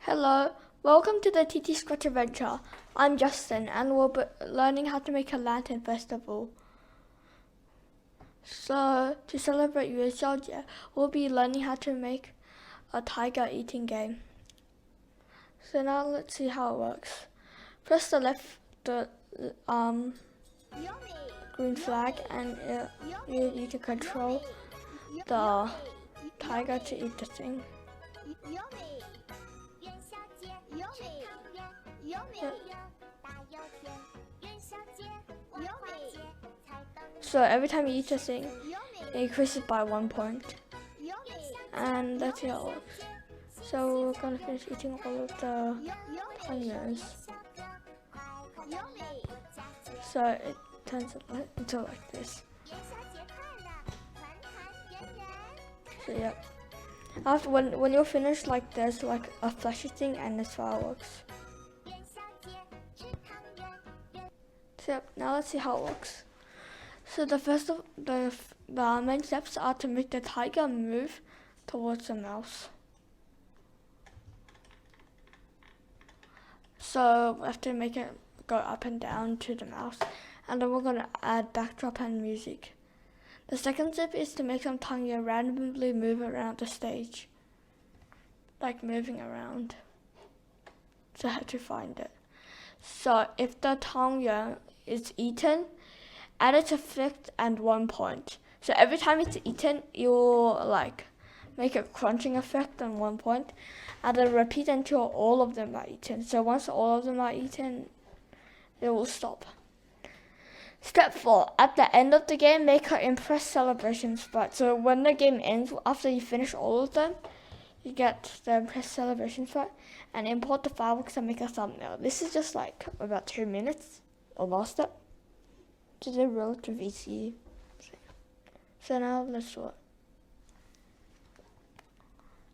Hello, welcome to the TT Scratch Adventure. I'm Justin and we'll be learning how to make a lantern festival. So, to celebrate nostalgia, we'll be learning how to make a tiger eating game. So now let's see how it works. Press the green flag and you need to control the tiger to eat the thing. So every time you eat a thing, it increases by 1 point. And that's how it works. So we're gonna finish eating all of the tangyuans. So it turns into like this. So yeah. After when you're finished, like there's like a flashy thing and there's fireworks. So yep, now let's see how it works. So the main steps are to make the tiger move towards the mouse. So we have to make it go up and down to the mouse, and then we're gonna add backdrop and music. The second step is to make some tangyuan randomly move around the stage, like moving around. So how to find it. So if the tangyuan is eaten, add its effect and 1 point. So every time it's eaten, you'll like make a crunching effect on 1 point, and then repeat until all of them are eaten. So once all of them are eaten, it will stop. Step 4. At the end of the game, make an impress celebration sprite. So when the game ends, after you finish all of them, you get the impress celebration sprite and import the fireworks and make a thumbnail. This is just like about 2 minutes, or last step. It's a relative easy. So now let's do it.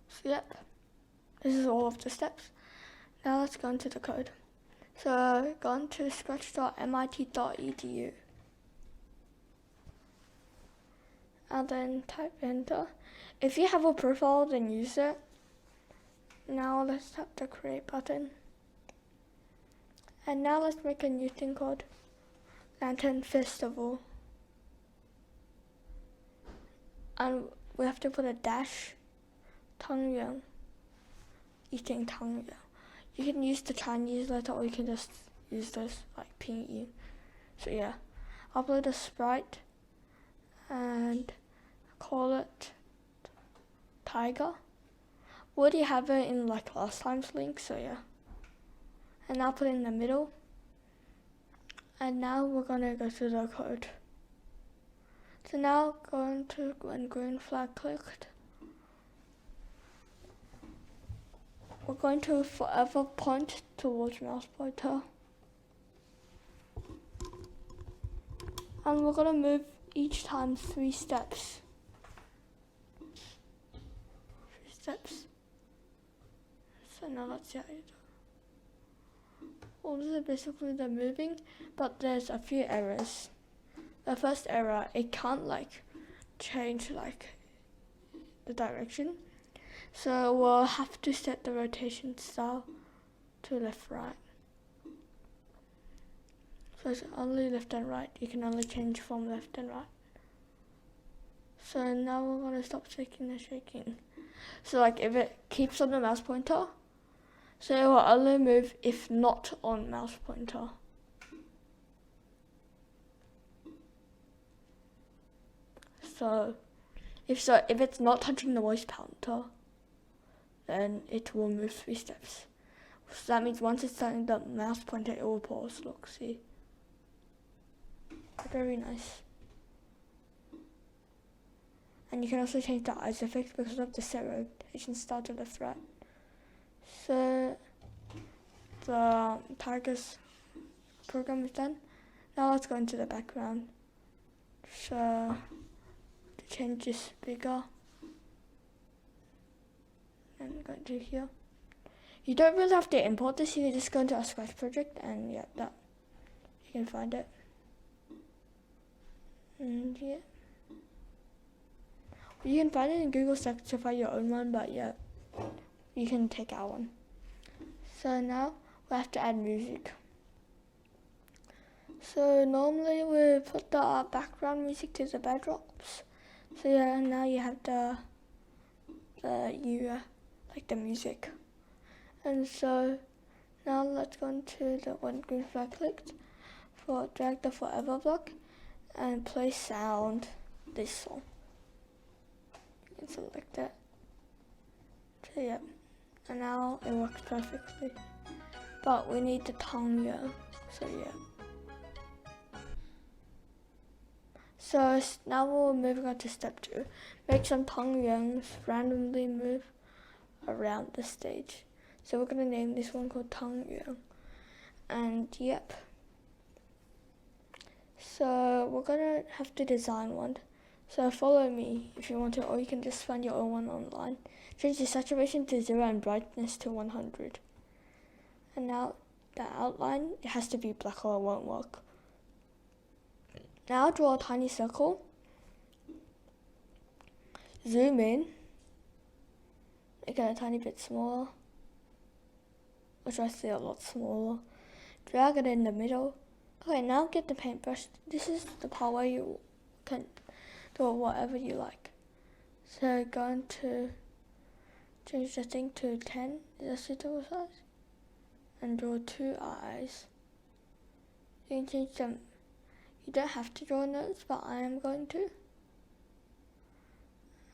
So yep, this is all of the steps. Now let's go into the code. So go into scratch.mit.edu and then type enter. If you have a profile, then use it. Now let's tap the create button. And now let's make a new thing called Lantern Festival. And we have to put a dash tangyuan, eating tangyuan. You can use the Chinese letter or you can just use this like pinyin. So yeah, upload a sprite and call it tiger. We already have it in like last time's link, so yeah. And now put it in the middle. And now we're gonna go to the code. So now go into when green flag clicked. We're going to forever point towards mouse pointer. And we're gonna move each time 3 steps. 3 steps. So now let's see how you do. Well, this is basically the moving, but there's a few errors. The first error, it can't like change like the direction. So we'll have to set the rotation style to left right. So it's only left and right. You can only change from left and right. So now we're gonna stop shaking the shaking. So like if it keeps on the mouse pointer, so it will only move if not on mouse pointer. So if it's not touching the voice counter, then it will move 3 steps. So that means once it's touching the mouse pointer, it will pause. Look, see? Very nice. And you can also change the eyes effect because of the set rotation style to left right. So the tiger's program is done. Now let's go into the background. So to change this bigger. And go to here. You don't really have to import this, you can just go into our Scratch project and yeah, that you can find it. And yeah. You can find it in Google Search to find your own one, but yeah, you can take our one. So now we have to add music. So normally we put the background music to the backdrops. So yeah, now you have the music. And so now let's go into the one green flag clicked, drag the forever block and play sound this song. You can select that. So yeah, and now it works perfectly. But we need the tangyuan, so yeah. So now we're moving on to step 2. Make some tangyuans randomly move around the stage. So we're going to name this one called tangyuan. And yep. So we're going to have to design one. So follow me if you want to, or you can just find your own one online. Change the saturation to 0 and brightness to 100. And now the outline, it has to be black or it won't work. Now draw a tiny circle, zoom in, make it a tiny bit smaller, or try to say a lot smaller, drag it in the middle. Okay, now get the paintbrush. This is the part where you can do whatever you like. So going to change the thing to 10, is a suitable size, and draw 2 eyes. You can change them. You don't have to draw nose, but I am going to.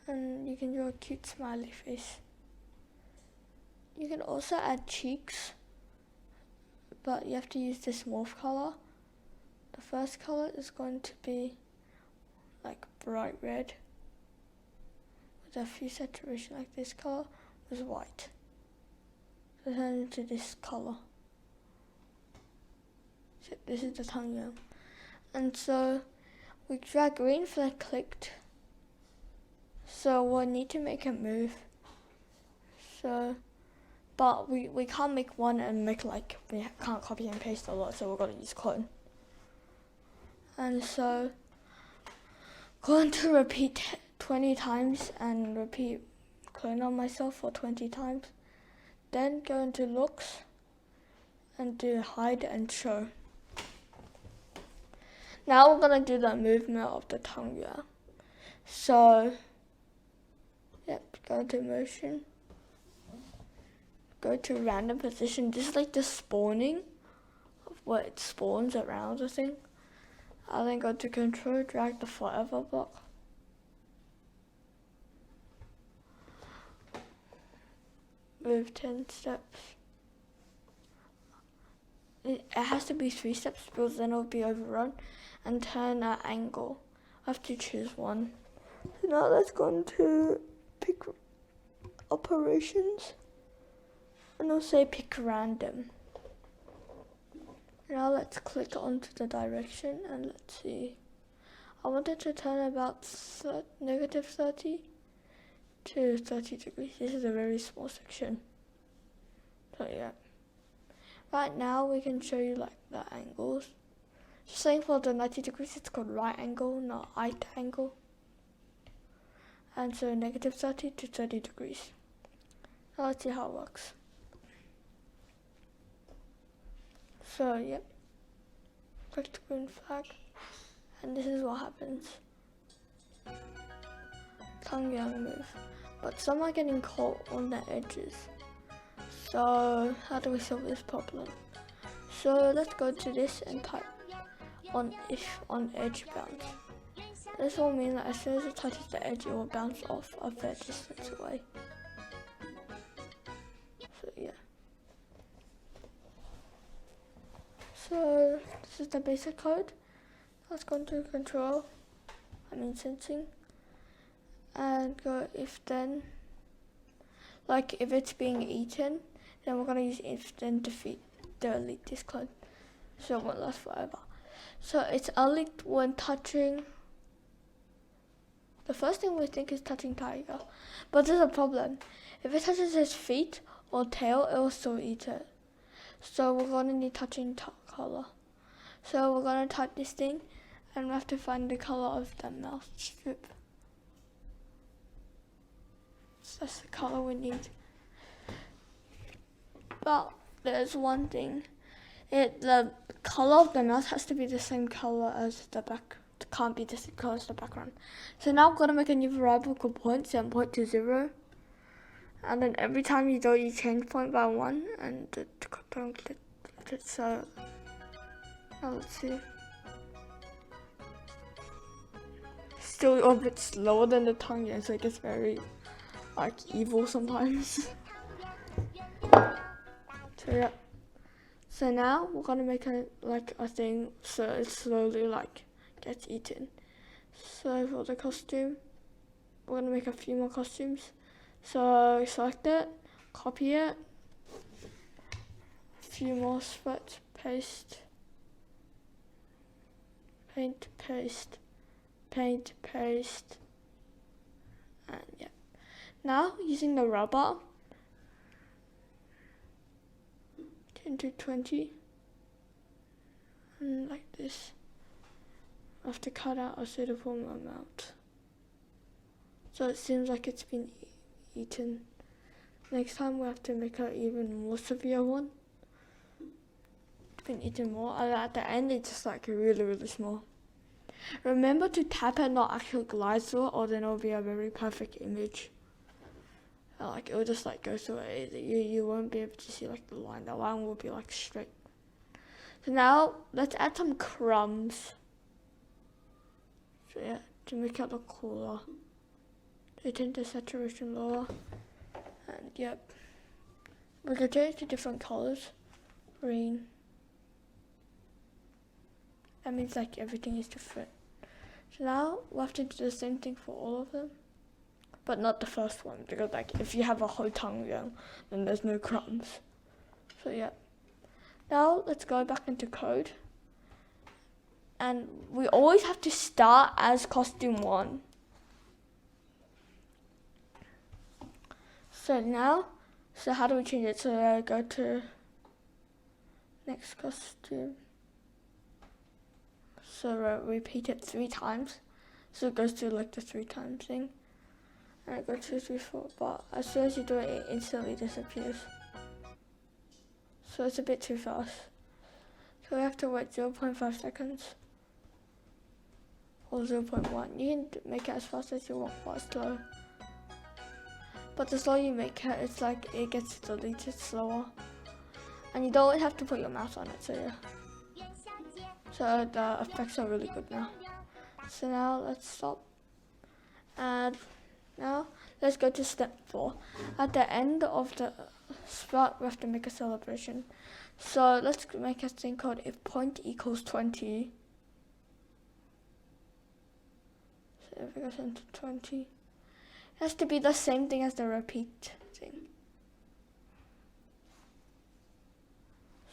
And you can draw a cute smiley face. You can also add cheeks, but you have to use this morph color. The first color is going to be like bright red with a few saturation like this color was white. So turn into this color. So this is the tangyuan. And so we drag green flag clicked. So we'll need to make it move. So, but we can't make one and make like, we can't copy and paste a lot, so we're gonna use clone. And so, going to repeat 20 times and repeat clone on myself for 20 times. Then go into looks and do hide and show. Now we're gonna do the movement of the tangyuan. So, yep, go to motion. Go to random position. This is like the spawning of what it spawns around the thing. I'll then go to control, drag the forever block. Move 10 steps. It has to be 3 steps because then it'll be overrun. And turn an angle. I have to choose one. So now let's go into pick operations. And I'll say pick random. Now let's click onto the direction and let's see. I wanted to turn about -30 to 30 degrees. This is a very small section. So yeah. Right now we can show you like the angles. Just saying for the 90 degrees it's called right angle, not right angle. And so -30 to 30 degrees. Now let's see how it works. So yep. Click the green flag. And this is what happens. Tangyuan move. But some are getting caught on the edges. So how do we solve this problem? So let's go to this and type on edge bounce. This will mean that as soon as it touches the edge, it will bounce off a fair distance away. So yeah. So this is the basic code. Let's go into control, sensing, and go if then. Like if it's being eaten, then we're gonna use if then to delete this code, so it won't last forever. So it's only when touching. The first thing we think is touching tiger, but there's a problem. If it touches his feet or tail, it will still eat it. So we're gonna need touching color. So we're gonna type this thing, and we have to find the color of the mouth strip. So that's the color we need. But there's one thing. The color of the mouse has to be the same color as the back. It can't be the same color as the background. So now I'm gonna make a new variable called point, and point to 0. And then every time you do, you change point by 1, and don't click it. So now let's see. Still a bit slower than the tangyuan, so it gets very like evil sometimes. So yeah. So now we're gonna make a thing so it slowly gets eaten. So for the costume, we're gonna make a few more costumes. So select it, copy it, a few more sprite, paste, paint, paste, paint, paste, and yeah. Now using the rubber, into 20, and like this. I have to cut out a suitable amount, so it seems like it's been eaten. Next time we have to make an even more severe one. It's been eaten more, and at the end it's just like really small. Remember to tap and not actually glide through it, or then it'll be a very perfect image. Like it will just go through it. You won't be able to see the line. The line will be straight. So now let's add some crumbs. So yeah, to make it look cooler. So turn the saturation lower. And yep. We're gonna change to different colors. Green. That means everything is different. So now we'll have to do the same thing for all of them. But not the first one, because if you have a whole tangyuan, then there's no crumbs. So yeah. Now let's go back into code. And we always have to start as costume 1. So how do we change it? So I go to next costume. So repeat it 3 times. So it goes to the 3 times thing. And it goes 2, 3, 4, but as soon as you do it, it instantly disappears. So it's a bit too fast. So we have to wait 0.5 seconds. Or 0.1. You can make it as fast as you want, but slow. But the slower you make it, it's it gets deleted slower. And you don't have to put your mouse on it, so yeah. So the effects are really good now. So now let's stop. And now let's go to step 4. At the end of the sprite, we have to make a celebration. So let's make a thing called if point equals 20. So if it goes into 20, it has to be the same thing as the repeat thing.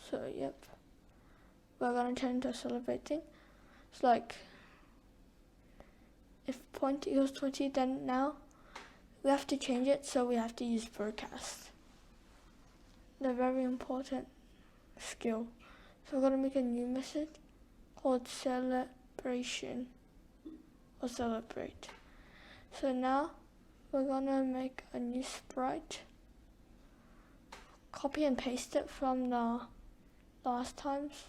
So yep, we're gonna turn to celebrate thing. It's if point equals 20, then now we have to change it, so we have to use broadcast. The very important skill. So we're gonna make a new method called celebration or celebrate. So now we're gonna make a new sprite. Copy and paste it from the last times.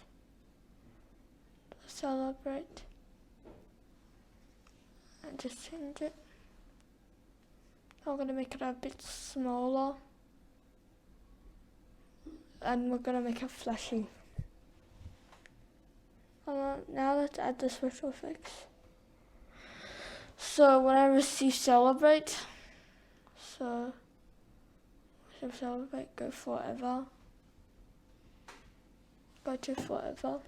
Celebrate. And just change it. I'm going to make it a bit smaller. And we're going to make it flashy. Now let's add the special effects. So when I receive celebrate, so celebrate, go forever. Go to forever.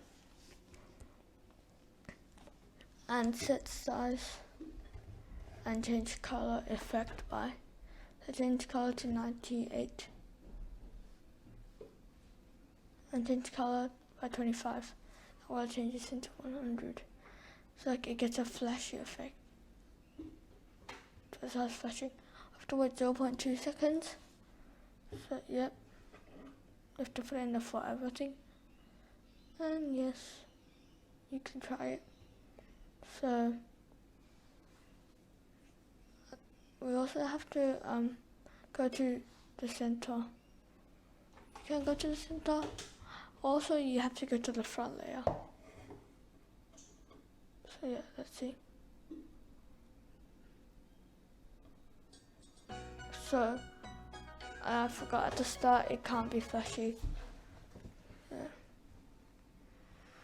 And set size. And change color effect by. So change color to 98. And change color by 25. I will change this into 100. So it gets a flashy effect. So it starts flashing. I have to wait 0.2 seconds. So yep. You have to put in the forever thing. And yes, you can try it. So we also have to go to the center. can go to the center. Also, you have to go to the front layer. So yeah, let's see. So I forgot at the start it can't be flashy. Yeah.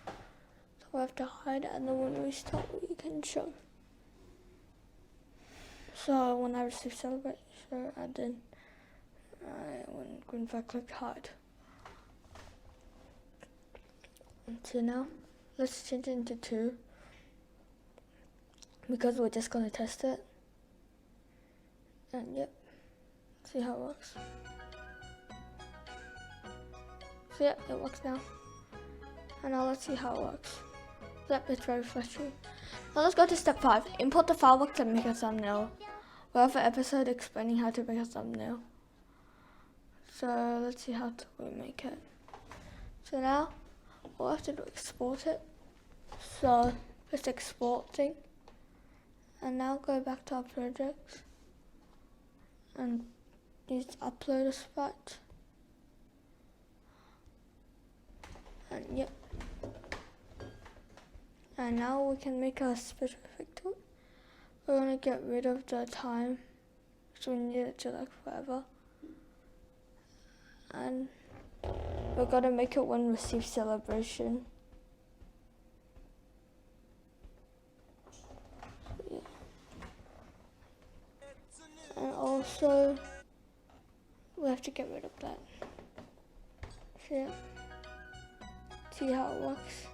So we have to hide, and then when we start we can show. So when I receive celebrate, show, and then when I click hide. And so now let's change it into 2 because we're just gonna test it. And yep, see how it works. So yeah, it works now. And now let's see how it works. Yep, it's very flashy. Now let's go to step 5. Import the fireworks and make a thumbnail. We have an episode explaining how to make a thumbnail. So let's see how we make it. So now we'll have to do export it. So just export thing. And now go back to our projects and use upload a sprite. And yep. And now we can make a special effect to it. We're gonna get rid of the time, so we need it to like forever. And we're gonna make it when receive celebration. Yeah. And also we have to get rid of that. So yeah. See how it works.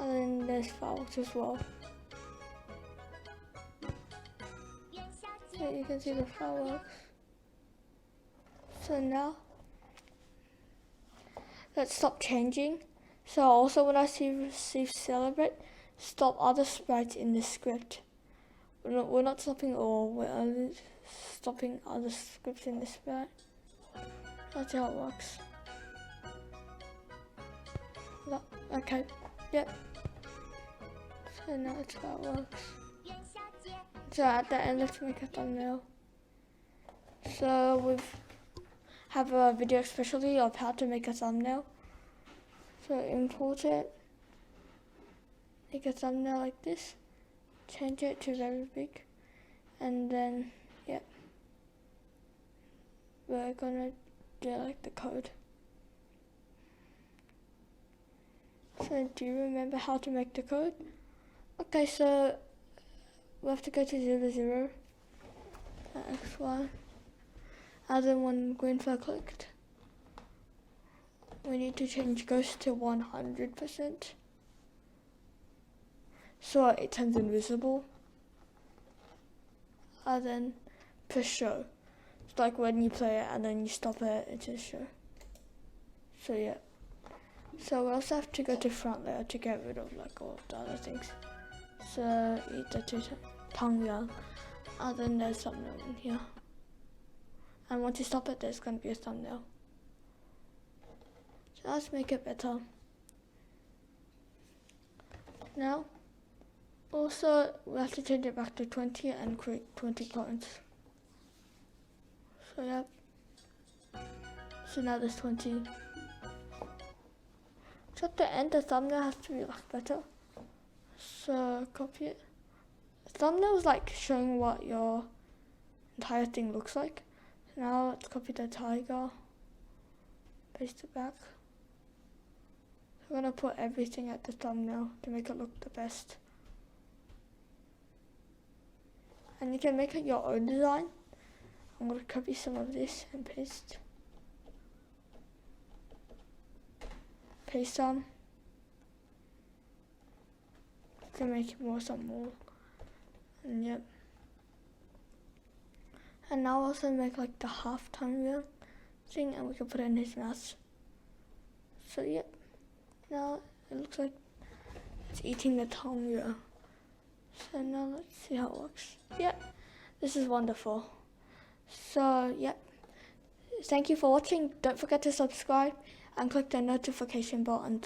And then there's fireworks as well. So you can see the fireworks. So now let's stop changing. So also when I receive celebrate, stop other sprites in the script. We're not stopping all, we're only stopping other scripts in the sprite. That's how it works. Okay, yep. So now that's how it works. So at the end, let's make a thumbnail. So we have a video especially of how to make a thumbnail. So import it, make a thumbnail like this, change it to very big, and then yeah, we're gonna do like the code. So do you remember how to make the code? Okay, so we have to go to 0, 0, x1, and then when green flag clicked, we need to change ghost to 100%, so it turns invisible, and then press show. It's like when you play it and then you stop it, it just show. So yeah. So we also have to go to front layer to get rid of like all the other things. So either to tangyuan, and then there's thumbnail in here. And once you stop it, there's going to be a thumbnail. So let's make it better. Now, also we have to change it back to 20 and create 20 points. So yeah. So now there's 20. So at the end, the thumbnail has to be like better. So copy it. Thumbnail is like showing what your entire thing looks like. So now let's copy the tiger, paste it back. So I'm gonna put everything at the thumbnail to make it look the best. And you can make it your own design. I'm gonna copy some of this and paste. Paste some to make it some more, and yep. And now also make like the half tangyuan thing, and we can put it in his mouth. So yep, now it looks like it's eating the tangyuan. So now let's see how it works. Yep, this is wonderful. So yep, thank you for watching. Don't forget to subscribe and click the notification bell and